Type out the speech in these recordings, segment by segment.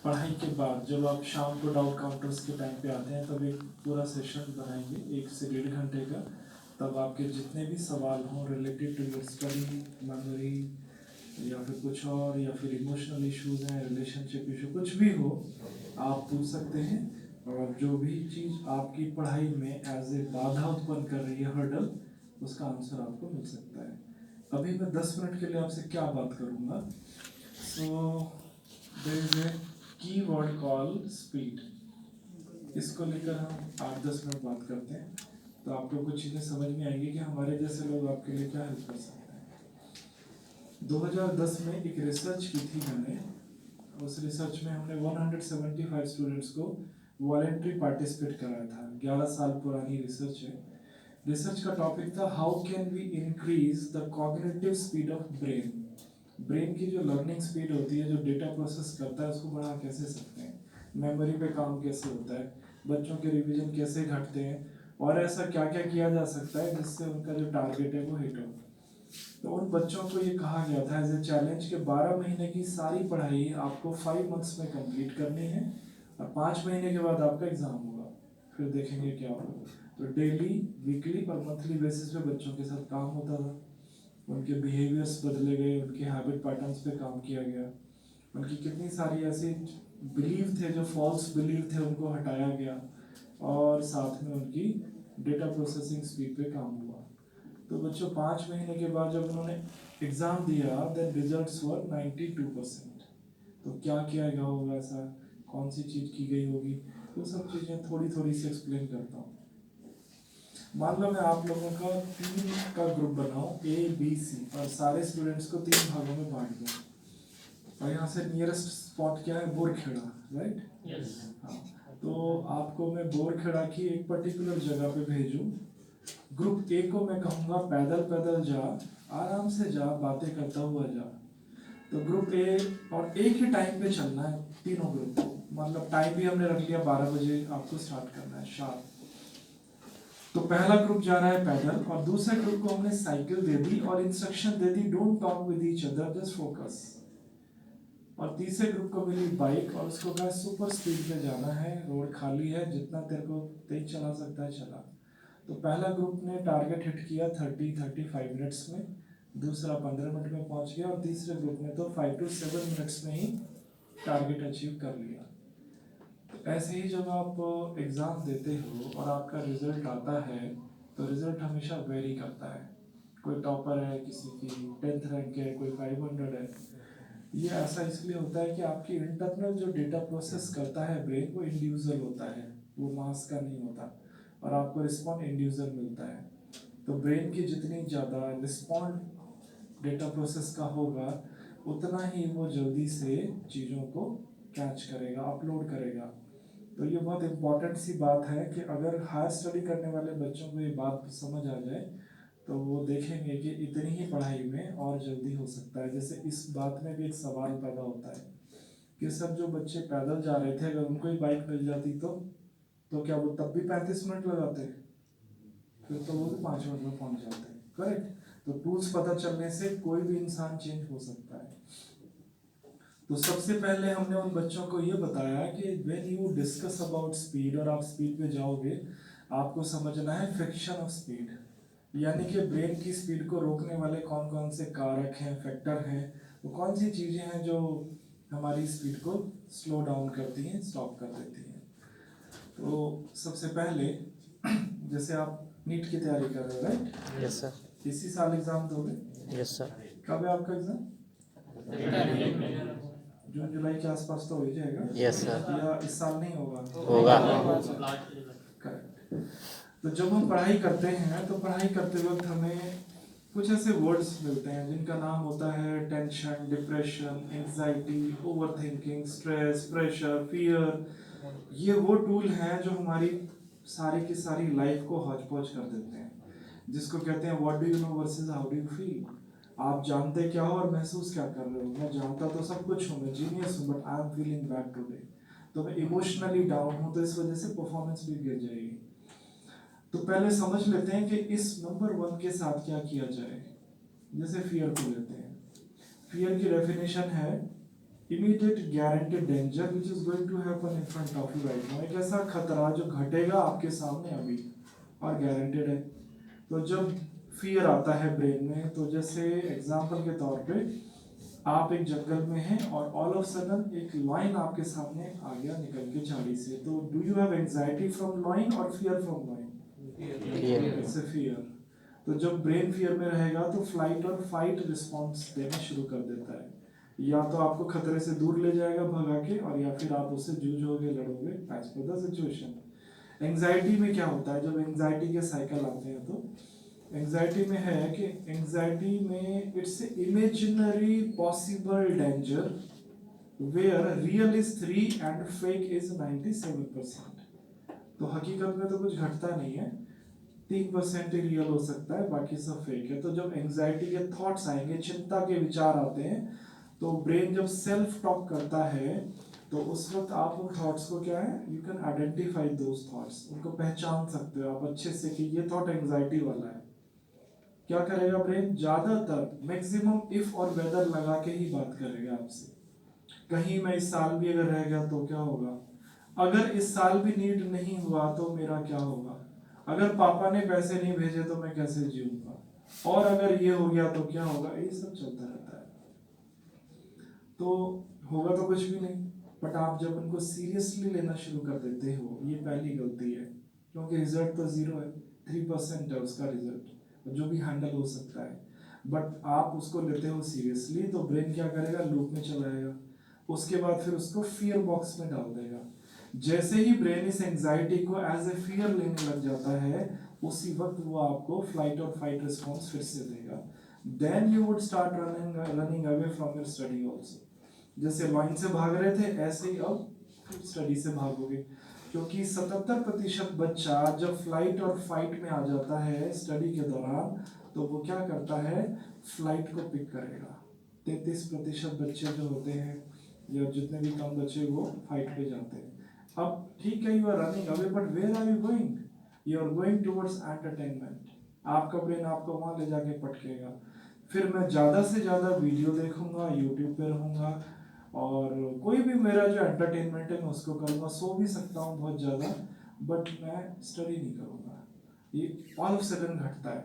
पढ़ाई के बाद जब आप शाम को डाउट काउंटर्स के टाइम पे आते हैं तब एक पूरा सेशन बनाएंगे 1 से 1.5 घंटे का। तब आपके जितने भी सवाल हों related to your study, memory या फिर कुछ और, या फिर इमोशनल इश्यूज हैं, रिलेशनशिप इशू, कुछ भी हो आप पूछ सकते हैं। और जो भी चीज़ आपकी पढ़ाई में एज ए बाधा उत्पन्न कर रही है, हर्डल, उसका आंसर आपको मिल सकता है। अभी मैं 10 मिनट के लिए आपसे क्या बात करूँगा। So there is a keyword call speed. इसको लेकर हम 8-10 मिनट बात करते हैं, तो आपको कुछ चीज़ें समझ में आएंगी कि हमारे जैसे लोग आपके लिए क्या हेल्प कर सकते हैं। 2010 में एक रिसर्च की थी मैंने। उस रिसर्च में हमने 175 स्टूडेंट्स को वॉलेंट्री पार्टिसिपेट कराया था। 11 साल पुरानी रिसर्च है। रिसर्च का टॉपिक था how can we increase the cognitive speed of brain. Brain की जो लर्निंग स्पीड होती है, जो डेटा प्रोसेस करता है, उसको बढ़ा कैसे सकते हैं, मेमोरी पे काम कैसे होता है, बच्चों के रिवीजन कैसे घटते हैं, और ऐसा क्या क्या किया जा सकता है जिससे उनका जो टारगेट है वो हिट हो। तो उन बच्चों को ये कहा गया था एज ए चैलेंज कि 12 महीने की सारी पढ़ाई आपको 5 मंथ्स में कंप्लीट करनी है, और 5 महीने के बाद आपका एग्जाम होगा, फिर देखेंगे क्या होगा। तो डेली, वीकली और मंथली बेसिस पे बच्चों के साथ काम होता था। उनके बिहेवियर्स बदले गए, उनके हैबिट पैटर्न्स पे काम किया गया, उनकी कितनी सारी ऐसे बिलीव थे जो फॉल्स बिलीव थे उनको हटाया गया, और साथ में उनकी डेटा प्रोसेसिंग स्पीड पे काम हुआ। तो बच्चों 5 महीने के बाद जब उन्होंने एग्ज़ाम दिया, देन रिजल्ट्स वर 92%। तो क्या किया गया होगा, ऐसा कौन सी चीज़ की गई होगी, वो सब चीज़ें थोड़ी थोड़ी सी एक्सप्लेन करता हूँ। मान लो मैं आप लोगों का 3 का ग्रुप बनाऊँ, A, B, C, और सारे स्टूडेंट्स को 3 भागों में बांट दूँ। और यहाँ से नियरेस्ट स्पॉट क्या है, बोरखेड़ा, राइट? यस। हाँ, तो आपको मैं बोरखेड़ा की एक पर्टिकुलर जगह पे भेजूँ। ग्रुप ए को मैं कहूँगा पैदल पैदल जा, आराम से जा, बातें करता हुआ जा। तो ग्रुप ए, और एक ही टाइम पे चलना है तीनों ग्रुप को, मतलब टाइम भी हमने रख लिया 12 बजे आपको स्टार्ट करना है शार्प। तो पहला ग्रुप जा रहा है पैदल, और दूसरे ग्रुप को हमने साइकिल दे दी और instruction they the don't talk with each other, just focus. और तीसरे ग्रुप को मिली बाइक, और उसको कहा सुपर स्पीड पे जाना है, रोड खाली है, जितना तेरे को तेज चला सकता है चला। तो पहला ग्रुप ने टारगेट हिट किया 30-35 मिनट्स में, दूसरा 15 मिनट में पहुंच गया, और तीसरे ग्रुप ने तो 5 to 7 मिनट्स में ही टारगेट अचीव कर लिया। तो ऐसे ही जब आप एग्ज़ाम देते हो और आपका रिजल्ट आता है, तो रिजल्ट हमेशा वेरी करता है। कोई टॉपर है, किसी की 10th रैंक है, कोई 500 है। ये ऐसा इसलिए होता है कि आपकी इंटरनल जो डेटा प्रोसेस करता है ब्रेन, वो इंडिविजुअल होता है, वो मास का नहीं होता, और आपको रिस्पॉन्ड इंडिविजुअल मिलता है। तो ब्रेन की जितनी ज़्यादा रिस्पॉन्ड डेटा प्रोसेस का होगा, उतना ही वो जल्दी से चीज़ों को कैच करेगा, अपलोड करेगा। तो ये बहुत इम्पॉर्टेंट सी बात है कि अगर हायर स्टडी करने वाले बच्चों को ये बात समझ आ जाए, तो वो देखेंगे कि इतनी ही पढ़ाई में और जल्दी हो सकता है। जैसे इस बात में भी एक सवाल पैदा होता है कि सर जो बच्चे पैदल जा रहे थे, अगर उनको ही बाइक मिल जाती तो क्या वो तब भी 35 मिनट लगाते? फिर तो वो भी 5 मिनट में पहुंच जाते, करेक्ट? तो टूल्स पता चलने से कोई भी इंसान चेंज हो सकता है। तो सबसे पहले हमने उन बच्चों को ये बताया कि when you discuss about speed और आप स्पीड पे जाओगे, आपको समझना है फ्रिक्शन ऑफ स्पीड, यानी कि ब्रेन की स्पीड को रोकने वाले कौन कौन से कारक हैं, फैक्टर हैं, वो कौन सी चीज़ें हैं जो हमारी स्पीड को स्लो डाउन करती हैं, स्टॉप कर देती हैं। तो सबसे पहले जैसे आप नीट की तैयारी कर रहे हो, राइट? Yes sir. इसी साल एग्ज़ाम दोगे? Yes sir. कब है आपका एग्ज़ाम? जून जुलाई के आसपास तो हो ही जाएगा। Yes sir. या इस साल नहीं होगा? होगा। करेक्ट। तो जब हम पढ़ाई करते हैं, तो पढ़ाई करते वक्त हमें कुछ ऐसे वर्ड्स मिलते हैं जिनका नाम होता है tension, depression, anxiety, overthinking, stress, pressure, fear. ये वो टूल हैं जो हमारी सारी की सारी लाइफ को हौच पौच कर देते हैं, जिसको कहते हैं what do you know versus how do you feel. आप जानते क्या हो और महसूस क्या कर रहे हो? मैं जानता तो सब कुछ हूँ, मैं जीनियस हूँ, but I am feeling bad today. तो मैं इमोशनली डाउन हूँ, तो इस वजह से परफॉर्मेंस भी गिर जाएगी। तो पहले समझ लेते हैं कि इस नंबर 1 के साथ क्या किया जाए। जैसे फियर को लेते हैं। फियर की डेफिनेशन है immediate guaranteed danger which is going to happen in front of you right now, एक ऐसा खतरा जो घटेगा आपके सामने अभी और गारंटेड है। तो जब फियर आता है ब्रेन में, तो जैसे एग्जांपल के तौर पे आप एक जंगल में हैं और ऑल ऑफ सडन एक लाइन आपके सामने आ गया निकल के झाड़ी से, तो do you have anxiety from lion और fear from lion? It's a fear. तो जब ब्रेन फियर में रहेगा तो फ्लाइट और फाइट रिस्पॉन्स देना शुरू कर देता है, या तो आपको खतरे से दूर ले जाएगा भगा के, और या फिर आप उससे जूझोगे, लड़ोगे as per the situation. Anxiety में क्या होता है, जब एंजाइटी के साइकिल आते हैं तो एंजाइटी में है कि एंजाइटी में it's imaginary possible danger where real is 3 and fake is 97%। तो हकीकत में तो कुछ घटता नहीं है, 3% ही रियल हो सकता है, बाकी सब फेक है। तो जब एंजाइटी के थॉट्स आएंगे, चिंता के विचार आते हैं, तो ब्रेन जब सेल्फ टॉक करता है तो उस वक्त आप उन थॉट्स को क्या है, you can identify those thoughts, उनको पहचान सकते हो आप अच्छे से कि ये थॉट एंजाइटी वाला है। क्या करेगा ब्रेन, ज्यादातर मैक्सिमम इफ और वेदर लगा के ही बात करेगा आपसे। कहीं मैं इस साल भी अगर रह गया तो क्या होगा, अगर इस साल भी नीट नहीं हुआ तो मेरा क्या होगा, अगर पापा ने पैसे नहीं भेजे तो मैं कैसे जीऊंगा, और अगर ये हो गया तो क्या होगा, ये सब चलता रहता है। तो होगा तो कुछ भी नहीं, बट आप जब उनको सीरियसली लेना शुरू कर देते हो, ये पहली गलती है, क्योंकि रिजल्ट तो 0 है, 3% है उसका रिजल्ट जो भी हैंडल हो सकता है, बट आप उसको लेते हो सीरियसली, तो ब्रेन क्या करेगा, लूप में चलाएगा, उसके बाद फिर उसको फियर बॉक्स में डाल देगा। जैसे ही ब्रेन इस एंजाइटी को एज ए फियर लेने लग जाता है, उसी वक्त वो आपको फ्लाइट और फाइट रिस्पॉन्स फिर से देगा। Then you would start running away from your study also. जैसे लाइन से भाग रहे थे, ऐसे ही अब स्टडी से भागोगे, क्योंकि 77% बच्चा जब फ्लाइट और फाइट में आ जाता है स्टडी के दौरान, तो वो क्या करता है, फ्लाइट को पिक करेगा। 33% बच्चे जो होते हैं, या जितने भी कम बच्चे, वो फाइट पे जाते हैं। अब ठीक है, you are running away, but where are you going, you are going towards entertainment. आपका ब्रेन आपको वहां ले जाके पटकेगा, फिर मैं ज़्यादा से ज़्यादा वीडियो देखूंगा, यूट्यूब पे रहूंगा, और कोई भी मेरा जो एंटरटेनमेंट है मैं उसको करूँगा, सो भी सकता हूँ बहुत ज़्यादा, बट मैं स्टडी नहीं करूँगा। ये ऑल ऑफ सडन घटता है।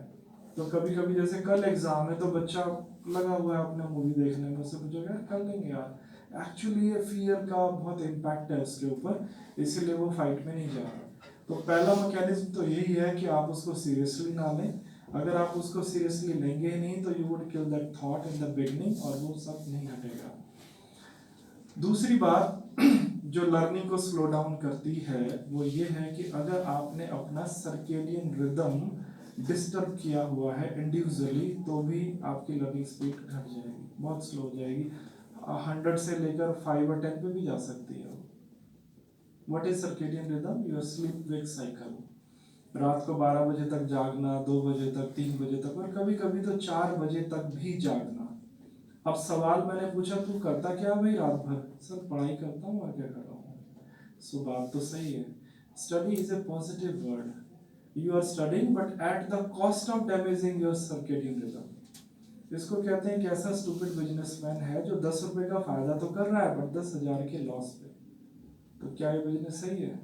तो कभी कभी जैसे कल एग्जाम है तो बच्चा लगा हुआ है अपने मूवी देखने में, उससे पूछोगे यार कर लेंगे यार, एक्चुअली ये फियर का बहुत इम्पैक्ट है उसके ऊपर, इसीलिए वो फाइट में नहीं जा रहा। तो पहला मैकेनिज्म तो यही है कि आप उसको सीरियसली ना लें। अगर आप उसको सीरियसली लेंगे ही नहीं तो you would kill that thought in the beginning, और वो सब नहीं हटेगा। दूसरी बात जो लर्निंग को स्लो डाउन करती है वो ये है कि अगर आपने अपना सर्केडियन रिदम डिस्टर्ब किया हुआ है इंडिविजुअली, तो भी आपकी लर्निंग स्पीड घट जाएगी, बहुत स्लो हो जाएगी, 100 से लेकर 5 और 10 पे भी जा सकती है। What is circadian rhythm? Your sleep wake cycle. रात को 12 बजे तक जागना, 2 बजे तक, 3 बजे तक, और कभी कभी तो 4 बजे तक भी जागना। अब सवाल मैंने पूछा, तू करता क्या भाई रात भर? सर पढ़ाई करता हूँ और क्या कर रहा हूँ। सो बात तो सही है, study is a positive word, you are studying but at the cost of damaging your circadian rhythm. इसको कहते हैं कि ऐसा स्टूपिड बिजनेसमैन है जो 10 रुपए का फायदा तो कर रहा है बट 10,000 के लॉस पे। तो क्या ये बिजनेस सही है?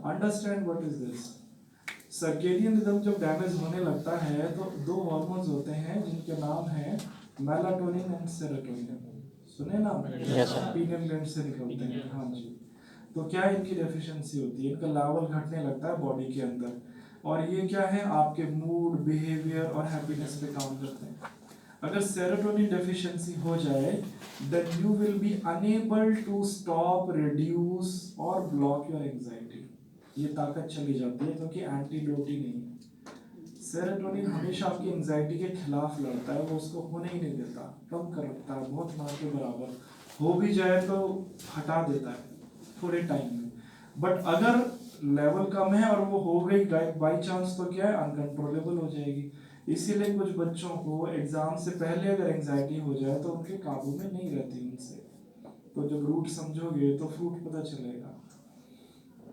Understand what is this. Circadian rhythm जब डैमेज होने लगता है तो 2 हार्मोन्स होते हैं जिनके नाम है मेलाटोनिन एंड सेरोटोनिन। सुने ना? पीनियल ग्लैंड से निकलते हैं। हाँ जी। तो क्या इनकी डेफिशिएंसी होती है, इनका लेवल घटने लगता है बॉडी के अंदर, और ये क्या है, आपके मूड, बिहेवियर और हैप्पीनेस पे काम करते हैं। अगर सेरोटोनिन डेफिशिएंसी हो जाए then you will be unable to stop, reduce और ब्लॉक योर एंजाइटी। ये ताकत चली जाती है क्योंकि एंटीडोट ही नहीं है। सेरोटोनिन हमेशा आपकी एंजाइटी के खिलाफ लड़ता है, वो उसको होने ही नहीं देता, कम कर रखता है, बहुत ना के बराबर। हो भी जाए तो हटा देता है थोड़े टाइम में, बट अगर लेवल कम है और वो हो गई बाई चांस, तो क्या है, अनकंट्रोलेबल हो जाएगी। इसीलिए कुछ बच्चों को एग्जाम से पहले अगर एंजाइटी हो जाए तो उनके काबू में नहीं रहती उनसे। तो जब रूट समझोगे तो फ्रूट पता चलेगा।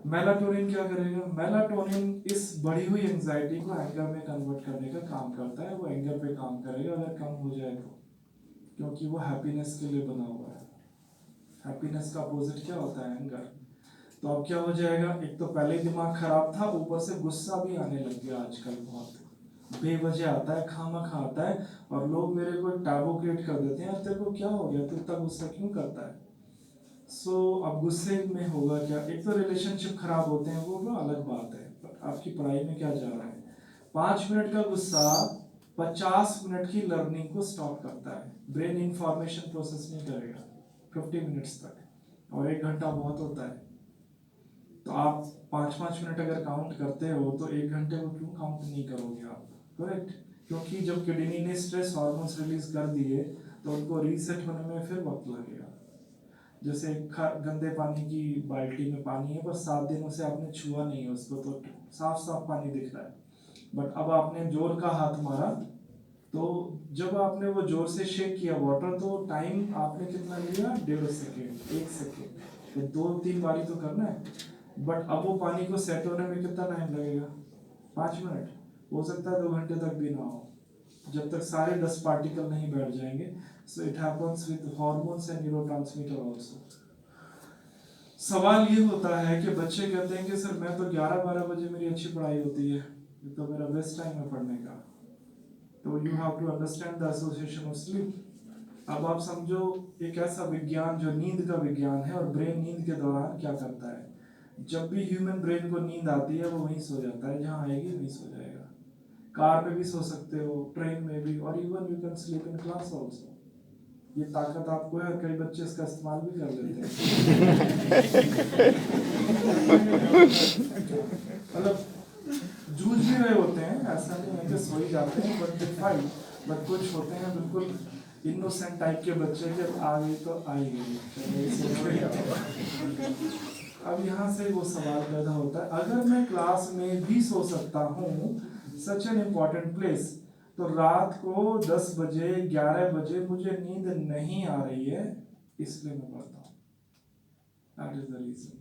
मेलाटोनिन क्या करेगा? मेलाटोनिन इस बढ़ी हुई एंजाइटी को एंगर में कन्वर्ट करने का काम करता है, वो एंगर पे काम करेगा अगर कम हो जाए तो, क्योंकि वो हैप्पीनेस के लिए बना हुआ है। हैप्पीनेस का अपोजिट क्या होता है? एंगर। तो अब क्या हो जाएगा, एक तो पहले ही दिमाग खराब था, ऊपर से गुस्सा भी आने लग गया आजकल बहुत बेवजह आता है, खामखा आता है। और लोग मेरे को एक टैबू क्रिएट कर देते हैं, तेरे को क्या हो गया, तू इतना गुस्सा क्यों करता है? अब गुस्से में होगा क्या, एक तो रिलेशनशिप खराब होते हैं, वो अलग बात है, पर आपकी पढ़ाई में क्या जा रहा है? 5 मिनट का गुस्सा 50 मिनट की लर्निंग को स्टॉप करता है। ब्रेन इंफॉर्मेशन प्रोसेस नहीं करेगा 50 मिनट्स तक, और 1 घंटा बहुत होता है। तो आप 5-5 मिनट अगर काउंट करते हो तो 1 घंटे को क्यों काउंट नहीं करोगे आप? करेक्ट। क्योंकि जब किडनी ने स्ट्रेस हार्मोन्स रिलीज कर दिए तो उनको रीसेट होने में फिर वक्त लगेगा। जैसे गंदे पानी की बाल्टी में पानी है, पर 7 दिनों से आपने छुआ नहीं है उसको, तो साफ साफ पानी दिख रहा है। बट अब आपने जोर का हाथ मारा, तो जब आपने वो जोर से शेक किया वाटर, तो टाइम आपने कितना लिया? 1.5 सेकेंड, 1 सेकेंड। तो 2-3 बारी तो करना है। बट अब वो पानी को सेट होने में कितना टाइम लगेगा? 5 मिनट। हो सकता है 2 घंटे तक भी ना हो, जब तक सारे 10 पार्टिकल नहीं बैठ जाएंगे। So it happens with hormones and neurotransmitter also. सवाल ये होता है कि बच्चे कहते हैं कि सर मैं तो 11-12 बजे मेरी अच्छी पढ़ाई होती है, ये तो मेरा बेस्ट टाइम है पढ़ने का। तो you have to understand the association of sleep. अब आप समझो एक ऐसा विज्ञान जो नींद का विज्ञान है, और ब्रेन नींद के दौरान क्या करता है? जब भी ह्यूमन ब्रेन को नींद आती है वो वहीं सो जाता है, जहाँ आएगी वहीं सो जाएगा। कार में भी सो सकते हो, ट्रेन में भी, और even you can sleep in class also. ये ताकत आपको है, और कई बच्चे इसका इस्तेमाल भी कर लेते हैं। मतलब जूझ भी रहे होते हैं, ऐसा नहीं है कि सो ही जाते हैं, बट दे फाइट। बट कुछ होते हैं बिल्कुल इनोसेंट टाइप के बच्चे, जब आ गई तो आ ही गई। अब यहाँ से वो सवाल पैदा होता है, अगर मैं क्लास में भी सो सकता हूँ, सच एन इम्पॉर्टेंट प्लेस, तो रात को 10 बजे 11 बजे मुझे नींद नहीं आ रही है, इसलिए मैं पढ़ता हूँ। That is the reason.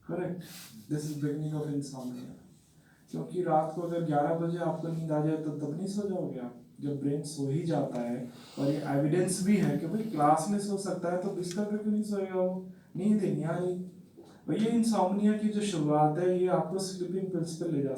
Correct. This is beginning of insomnia. क्योंकि रात को अगर 11 बजे आपको नींद आ जाए तो तब नहीं सो जाओगे आप, जब ब्रेन सो ही जाता है। और ये एविडेंस भी है कि भाई क्लास में सो सकता है तो बिस्तर पे क्यों नहीं सोएगा वो? नींद ही नहीं आ रही। और ये इंसोम्निया की जो शुरुआत है, ये आपको स्लीपिंग पिल्स पे ले जा